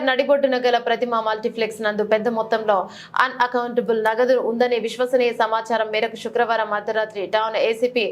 నడిబొడ్డున గల ప్రతిమ మల్టీప్లెక్స్ నందు పెద్ద మొత్తంలో అన్అకౌంటబుల్ నగదు ఉందనే విశ్వసనీయ సమాచారం మేరకు శుక్రవారం అర్ధరాత్రి టౌన్ ఏసీపీ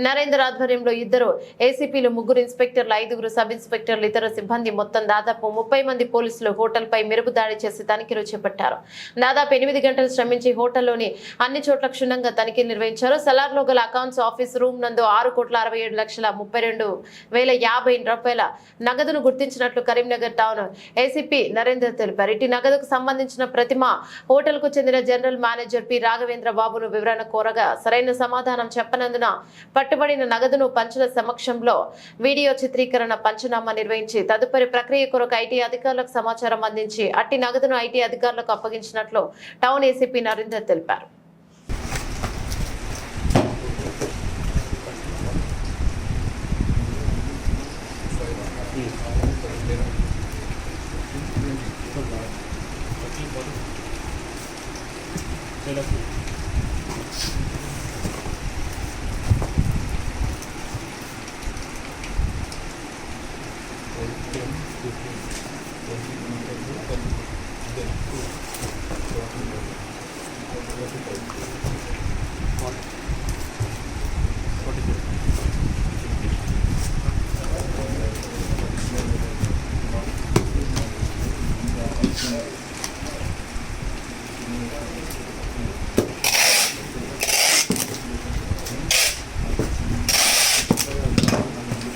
నరేందర్ ఆధ్వర్యంలో 2 ఏసీపీలు 3 ఇన్స్పెక్టర్లు 5 సబ్ ఇన్స్పెక్టర్లు ఇతర సిబ్బంది మొత్తం దాదాపు 30 మంది పోలీసులు హోటల్ పై మెరుపు దాడి చేసి తనిఖీలు చేపట్టారు. దాదాపు 8 గంటలు శ్రమించి హోటల్లోని అన్ని చోట్ల క్షుణ్ణంగా తనిఖీలు నిర్వహించారు. సలార్లో గల అకౌంట్స్ ఆఫీస్ రూమ్ నందు 6,67,32,050 రూపాయల నగదును గుర్తించినట్లు కరీంనగర్ టౌన్ ఏసీపీ నరేందర్ తెలిపారు. ఇటు నగదుకు సంబంధించిన ప్రతిమ హోటల్ కు చెందిన జనరల్ మేనేజర్ పి రాఘవేంద్ర బాబును వివరణ కోరగా సరైన సమాధానం చెప్పనందున పట్టుబడిన నగదును పంచుల సమక్షంలో వీడియో చిత్రీకరణ పంచనామా నిర్వహించి తదుపరి ప్రక్రియ కొరకు ఐటీ అధికారులకు సమాచారం అందించి అట్టి నగదును ఐటీ అధికారులకు అప్పగించినట్లు టౌన్ ఏసీపీ నరేందర్ తెలిపారు.